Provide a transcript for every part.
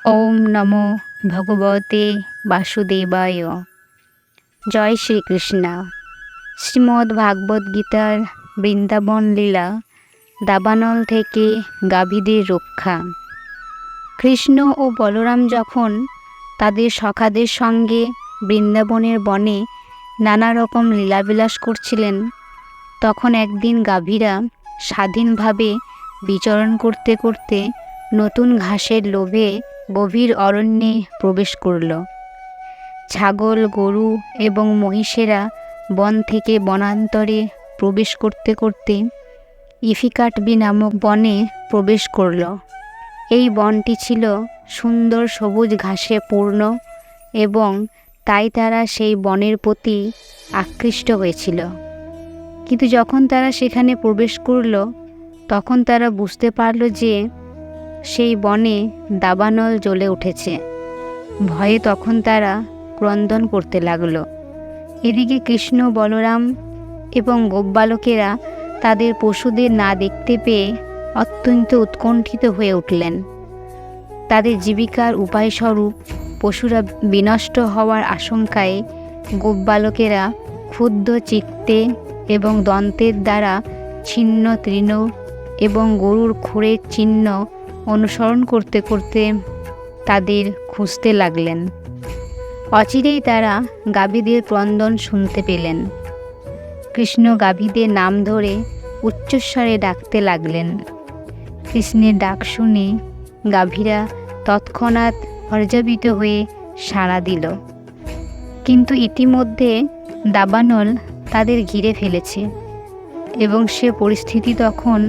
ওম নমো ভগবতে বাসুদেবায়। জয় শ্রীকৃষ্ণ। শ্রীমদ্ ভাগবত গীতার বৃন্দাবন লীলা, দাবানল থেকে গাভীদের রক্ষা। কৃষ্ণ ও বলরাম যখন তাদের সখাদের সঙ্গে বৃন্দাবনের বনে নানা রকম লীলাবিলাস করছিলেন, তখন একদিন গাভীরা স্বাধীনভাবে বিচরণ করতে করতে নতুন ঘাসের লোভে গভীর অরণ্যে প্রবেশ করল। ছাগল, গরু এবং মহিষেরা বন থেকে বনান্তরে প্রবেশ করতে করতে ইফিকাটবি নামক বনে প্রবেশ করল। এই বনটি ছিল সুন্দর সবুজ ঘাসে পূর্ণ এবং তাই তারা সেই বনের প্রতি আকৃষ্ট হয়েছিল। কিন্তু যখন তারা সেখানে প্রবেশ করল, তখন তারা বুঝতে পারল যে সেই বনে দাবানল জ্বলে উঠেছে। ভয়ে তখন তারা ক্রন্দন করতে লাগল। এদিকে কৃষ্ণ, বলরাম এবং গোপবালকেরা তাদের পশুদের না দেখতে পেয়ে অত্যন্ত উৎকণ্ঠিত হয়ে উঠলেন। তাদের জীবিকার উপায়স্বরূপ পশুরা বিনষ্ট হওয়ার আশঙ্কায় গোপবালকেরা ক্ষুব্ধ চিত্তে এবং দন্তের দ্বারা ছিন্ন তৃণ এবং গরুর খুরের চিহ্ন অনুসরণ করতে করতে তাদের খুঁজতে লাগলেন। অচিরেই তারা গাভীদের ক্রন্দন শুনতে পেলেন। কৃষ্ণ গাভীদের নাম ধরে উচ্চস্বরে ডাকতে লাগলেন। কৃষ্ণের ডাক শুনে গাভীরা তৎক্ষণাৎ হর্ষান্বিত হয়ে সাড়া দিল। কিন্তু ইতিমধ্যে দাবানল তাদের ঘিরে ফেলেছে এবং সে পরিস্থিতি তখন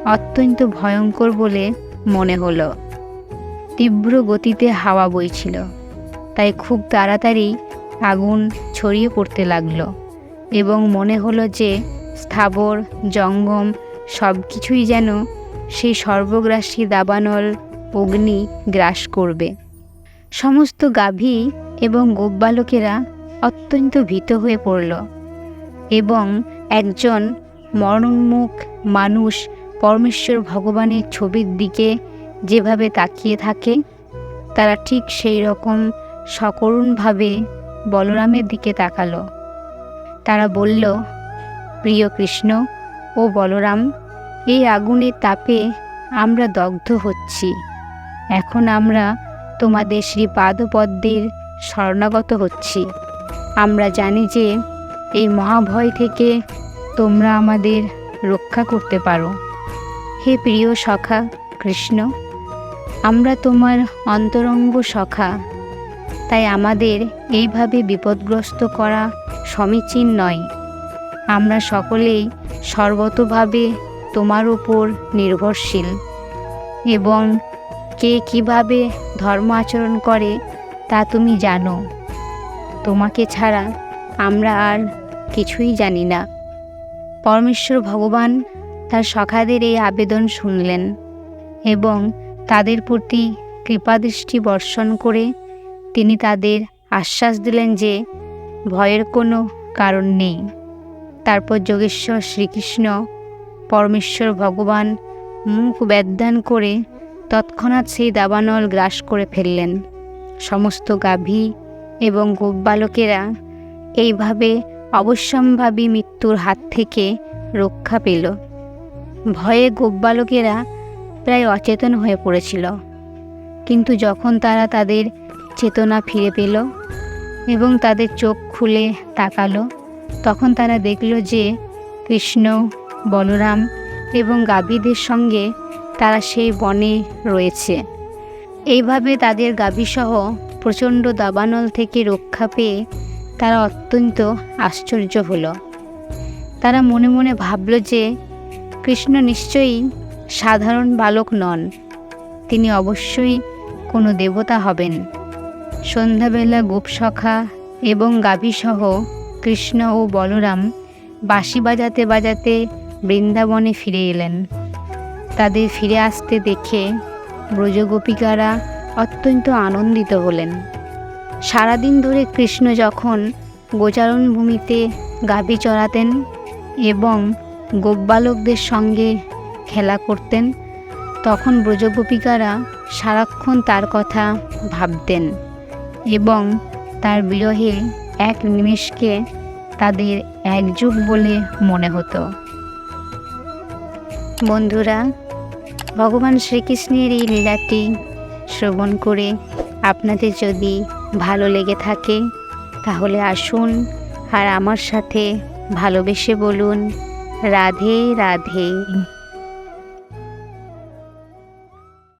অত্যন্ত ভয়ঙ্কর বলে মনে হলো। তীব্র গতিতে হাওয়া বইছিল, তাই খুব তাড়াতাড়ি আগুন ছড়িয়ে পড়তে লাগলো এবং মনে হলো যে স্থাবর জঙ্গম সব কিছুই যেন সেই সর্বগ্রাসী দাবানল অগ্নি গ্রাস করবে। সমস্ত গাভী এবং গোপবালকেরা অত্যন্ত ভীত হয়ে পড়ল এবং একজন মরণোন্মুখ মানুষ পরমেশ্বর ভগবানের ছবির দিকে যেভাবে তাকিয়ে থাকে, তারা ঠিক সেই রকম সকরুণভাবে বলরামের দিকে তাকালো। তারা বলল, প্রিয় কৃষ্ণ ও বলরাম, এই আগুনের তাপে আমরা দগ্ধ হচ্ছি। এখন আমরা তোমাদের শ্রীপাদপদ্মের শরণাগত হচ্ছি। আমরা জানি যে এই মহাভয় থেকে তোমরা আমাদের রক্ষা করতে পারো। হে প্রিয় সখা কৃষ্ণ, আমরা তোমার অন্তরঙ্গ সখা, তাই আমাদের এইভাবে বিপদগ্রস্ত করা সমীচীন নয়। আমরা সকলেই সর্বতোভাবে তোমার উপর নির্ভরশীল এবং কে কিভাবে ধর্ম আচরণ করে তা তুমি জানো। তোমাকে ছাড়া আমরা আর কিছুই জানি না। পরমেশ্বর ভগবান তার সখাদের এই আবেদন শুনলেন এবং তাদের প্রতি কৃপাদৃষ্টি বর্ষণ করে তিনি তাদের আশ্বাস দিলেন যে ভয়ের কোনো কারণ নেই। তারপর যোগেশ্বর শ্রীকৃষ্ণ পরমেশ্বর ভগবান মুখ ব্যাদান করে তৎক্ষণাৎ সেই দাবানল গ্রাস করে ফেললেন। সমস্ত গাভী এবং গোপবালকেরা এইভাবে অবশ্যম্ভাবী মৃত্যুর হাত থেকে রক্ষা পেল। ভয়ে গোপবালকেরা প্রায় অচেতন হয়ে পড়েছিল, কিন্তু যখন তারা তাদের চেতনা ফিরে পেল এবং তাদের চোখ খুলে তাকালো, তখন তারা দেখল যে কৃষ্ণ, বলরাম এবং গাভীদের সঙ্গে তারা সেই বনে রয়েছে। এইভাবে তাদের গাভীসহ প্রচণ্ড দাবানল থেকে রক্ষা পেয়ে তারা অত্যন্ত আশ্চর্য হলো। তারা মনে মনে ভাবল যে কৃষ্ণ নিশ্চয়ই সাধারণ বালক নন, তিনি অবশ্যই কোনো দেবতা হবেন। সন্ধ্যাবেলা গোপসখা এবং গাভীসহ কৃষ্ণ ও বলরাম বাঁশি বাজাতে বাজাতে বৃন্দাবনে ফিরে এলেন। তাদের ফিরে আসতে দেখে ব্রজগোপিকারা অত্যন্ত আনন্দিত হলেন। সারাদিন ধরে কৃষ্ণ যখন গোচারণ ভূমিতে গাভী চড়াতেন এবং গোপবালকদের সঙ্গে খেলা করতেন, তখন ব্রজগোপিকারা সারাক্ষণ তার কথা ভাবতেন এবং তার বিরহে এক নিমেষকে তাদের এক যুগ বলে মনে হতো। বন্ধুরা, ভগবান শ্রীকৃষ্ণের এই লীলাটি শ্রবণ করে আপনাদের যদি ভালো লেগে থাকে তাহলে আসুন আর আমার সাথে ভালোবেসে বলুন রাধে রাধে।